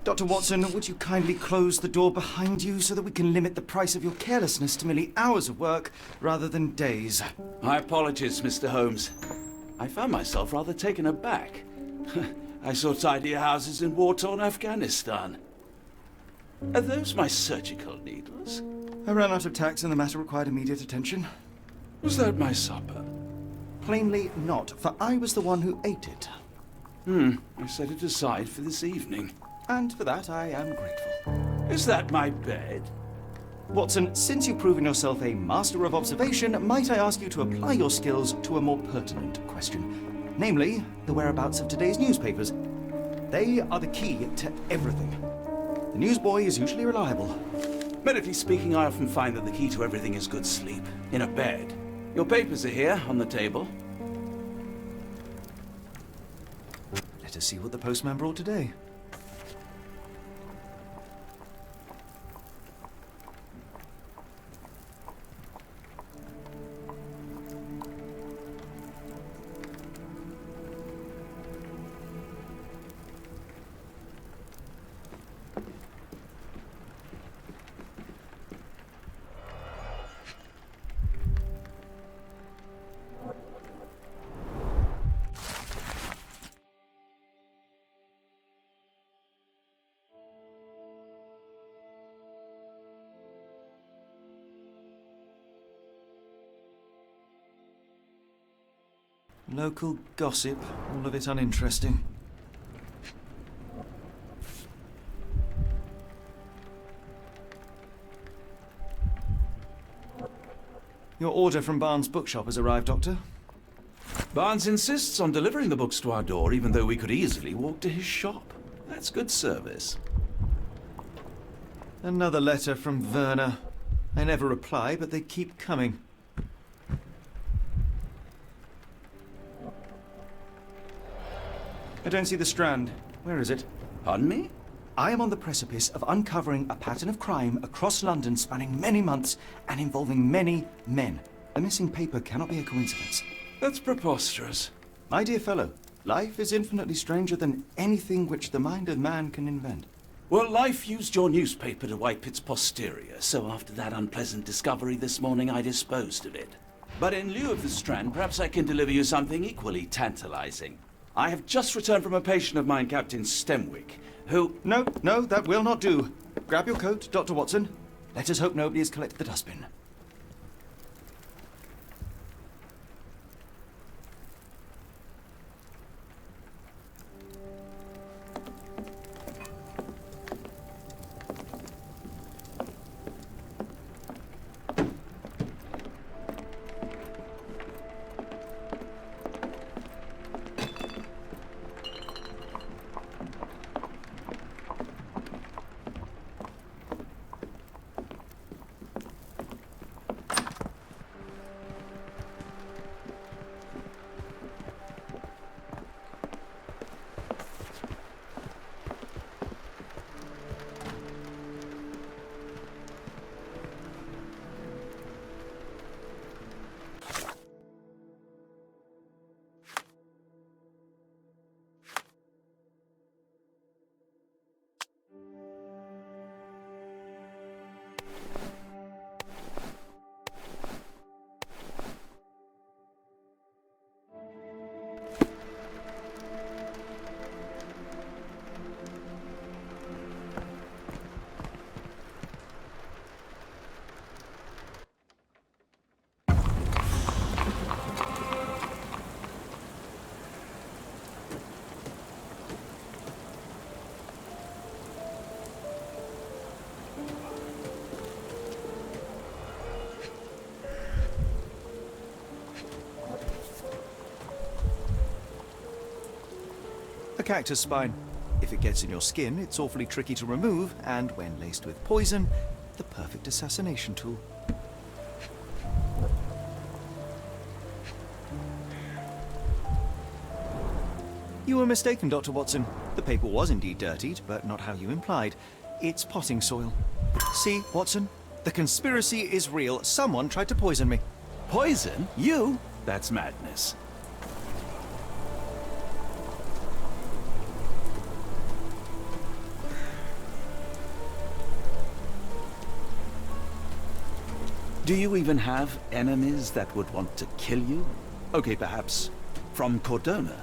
Dr. Watson, would you kindly close the door behind you so that we can limit the price of your carelessness to merely hours of work rather than days? My apologies, Mr. Holmes. I found myself rather taken aback. I saw tidier houses in war-torn Afghanistan. Are those my surgical needles? I ran out of tacks and the matter required immediate attention. Was that my supper? Plainly not, for I was the one who ate it. I set it aside for this evening. And for that I am grateful. Is that my bed? Watson, since you've proven yourself a master of observation, might I ask you to apply your skills to a more pertinent question? Namely, the whereabouts of today's newspapers. They are the key to everything. The newsboy is usually reliable. Medically speaking, I often find that the key to everything is good sleep. In a bed. Your papers are here, on the table. Let us see what the postman brought today. Local gossip, all of it uninteresting. Your order from Barnes' bookshop has arrived, Doctor. Barnes insists on delivering the books to our door, even though we could easily walk to his shop. That's good service. Another letter from Werner. I never reply, but they keep coming. I don't see the Strand. Where is it? Pardon me? I am on the precipice of uncovering a pattern of crime across London spanning many months and involving many men. A missing paper cannot be a coincidence. That's preposterous. My dear fellow, life is infinitely stranger than anything which the mind of man can invent. Well, life used your newspaper to wipe its posterior, so after that unpleasant discovery this morning, I disposed of it. But in lieu of the Strand, perhaps I can deliver you something equally tantalizing. I have just returned from a patient of mine, Captain Stemwick, who... No, that will not do. Grab your coat, Dr. Watson. Let us hope nobody has collected the dustbin. A cactus spine. If it gets in your skin, it's awfully tricky to remove, and when laced with poison, the perfect assassination tool. You were mistaken, Dr. Watson. The paper was indeed dirtied, but not how you implied. It's potting soil. See, Watson? The conspiracy is real. Someone tried to poison me. Poison? You? That's madness. Do you even have enemies that would want to kill you? Okay, perhaps from Cordona.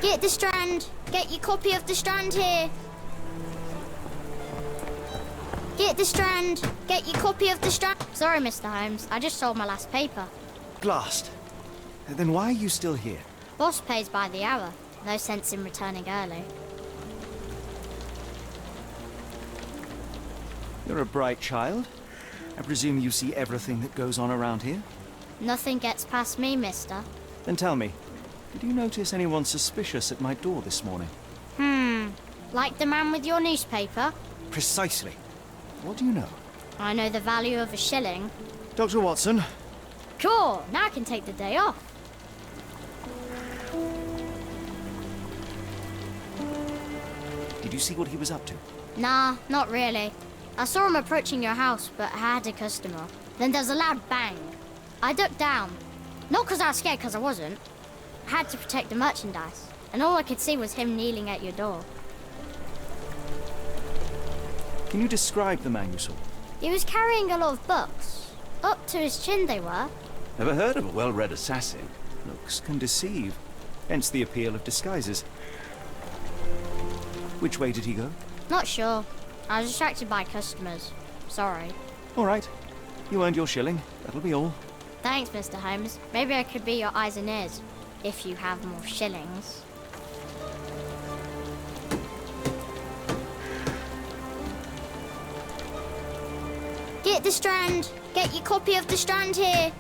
Get the Strand! Get your copy of the Strand here! Get the Strand! Get your copy of the Strand! Sorry, Mr. Holmes. I just sold my last paper. Blast. Then why are you still here? Boss pays by the hour. No sense in returning early. You're a bright child. I presume you see everything that goes on around here? Nothing gets past me, mister. Then tell me, did you notice anyone suspicious at my door this morning? Like the man with your newspaper? Precisely. What do you know? I know the value of a shilling. Dr. Watson? Sure, now I can take the day off. Did you see what he was up to? Nah, not really. I saw him approaching your house, but I had a customer. Then there's a loud bang. I ducked down. Not because I was scared, because I wasn't. I had to protect the merchandise. And all I could see was him kneeling at your door. Can you describe the man you saw? He was carrying a lot of books. Up to his chin they were. Never heard of a well-read assassin. Looks can deceive. Hence the appeal of disguises. Which way did he go? Not sure. I was distracted by customers. Sorry. All right. You earned your shilling. That'll be all. Thanks, Mr. Holmes. Maybe I could be your eyes and ears, if you have more shillings. Get the Strand! Get your copy of the Strand here!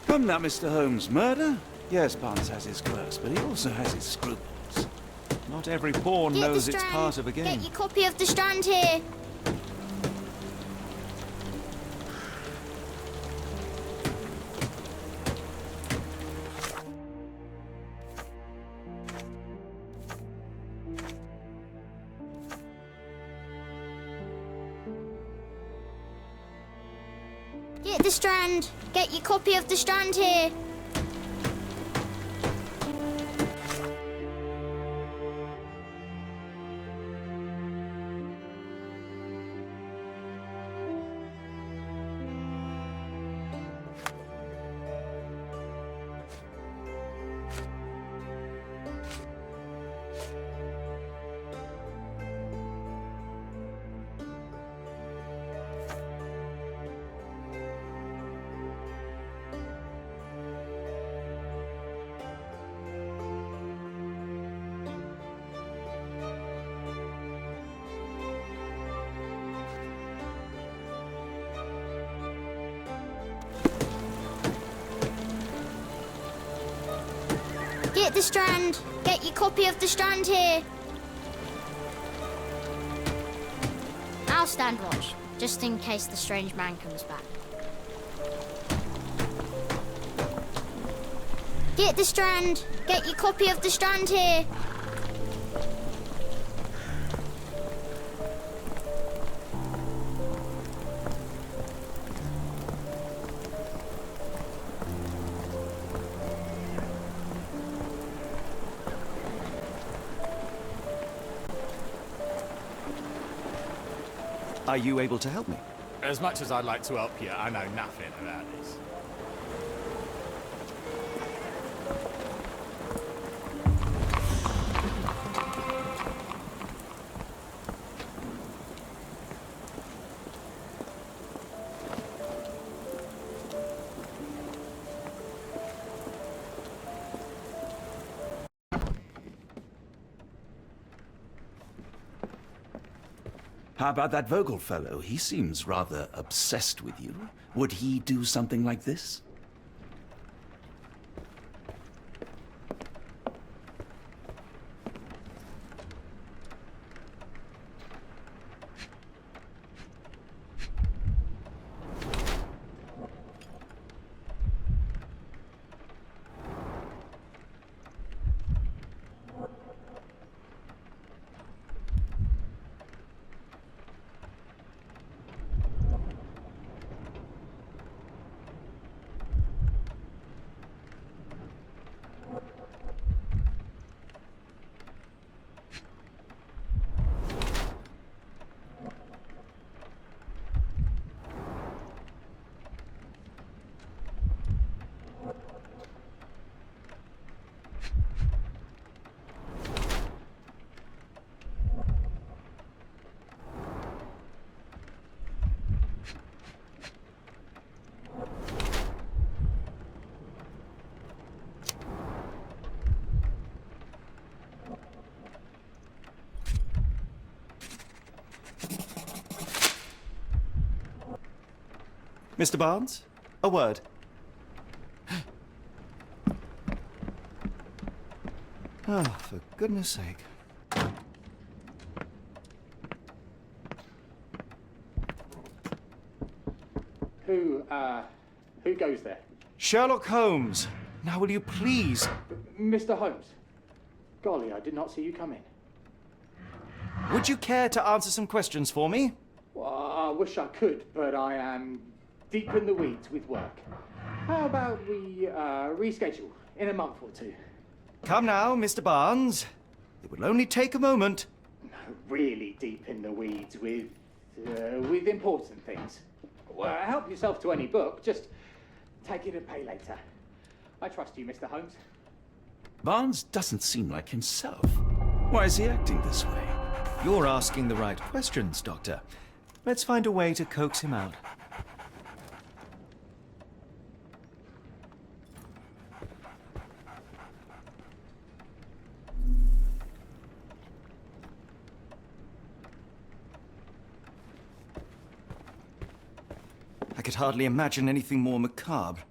Come now, Mr. Holmes. Murder? Yes, Barnes has his quirks, but he also has his scruples. Not every pawn Get knows the it's Strand. part of a game. Get your copy of the Strand here! Get the Strand! Get your copy of the Strand here! Get the Strand! Get your copy of the Strand here! I'll stand watch, just in case the strange man comes back. Get the Strand! Get your copy of the Strand here! Are you able to help me? As much as I'd like to help you, I know nothing about this. How about that Vogel fellow? He seems rather obsessed with you. Would he do something like this? Mr. Barnes, a word. Oh, for goodness sake. Who goes there? Sherlock Holmes. Now will you please? Mr. Holmes. Golly, I did not see you come in. Would you care to answer some questions for me? Well, I wish I could, but I am deep in the weeds with work. How about we reschedule in a month or two? Come now, Mr. Barnes. It will only take a moment. Really deep in the weeds with important things. Well, help yourself to any book. Just take it and pay later. I trust you, Mr. Holmes. Barnes doesn't seem like himself. Why is he acting this way? You're asking the right questions, Doctor. Let's find a way to coax him out. I could hardly imagine anything more macabre.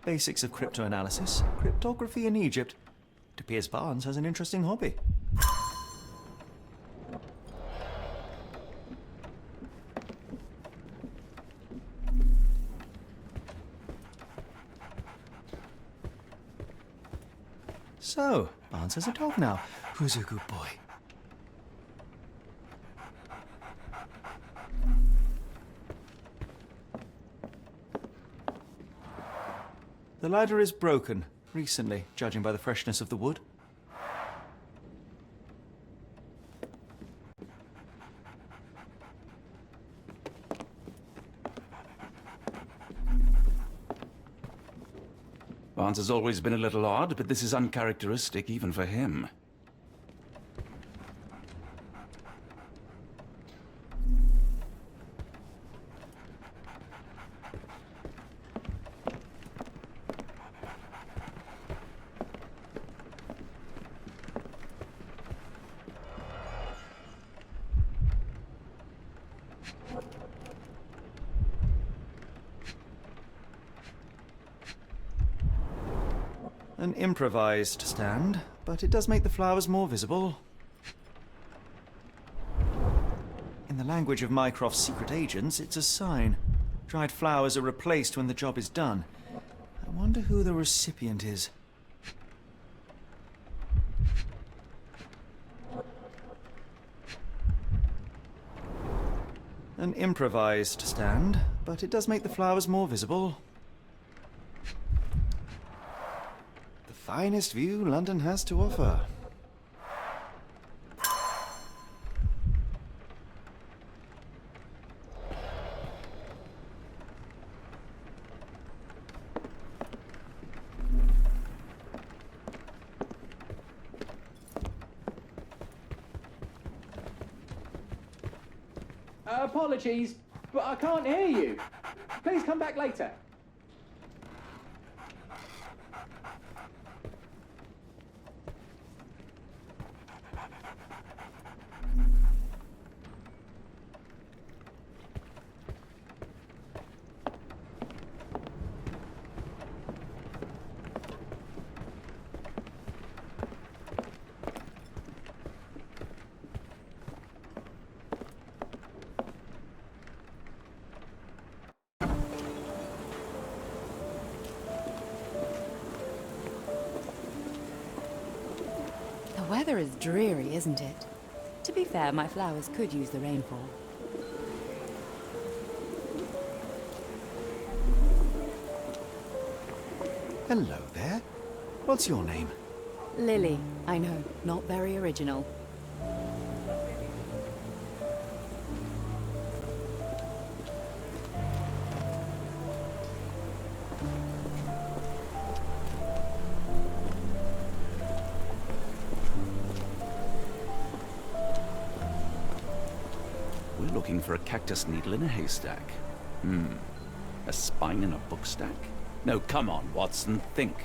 Basics of cryptoanalysis, cryptography in Egypt. It appears Barnes has an interesting hobby. So, Barnes has a dog now. Who's a good boy? The ladder is broken, recently, judging by the freshness of the wood. stance has always been a little odd, but this is uncharacteristic even for him. An improvised stand, but it does make the flowers more visible. In the language of Mycroft's secret agents, it's a sign. Dried flowers are replaced when the job is done. I wonder who the recipient is. An improvised stand, but it does make the flowers more visible. The finest view London has to offer. Apologies, but I can't hear you. Please come back later. The weather is dreary, isn't it? To be fair, my flowers could use the rainfall. Hello there. What's your name? Lily, I know, not very original. We're looking for a cactus needle in a haystack. A spine in a book stack? No, come on, Watson, think.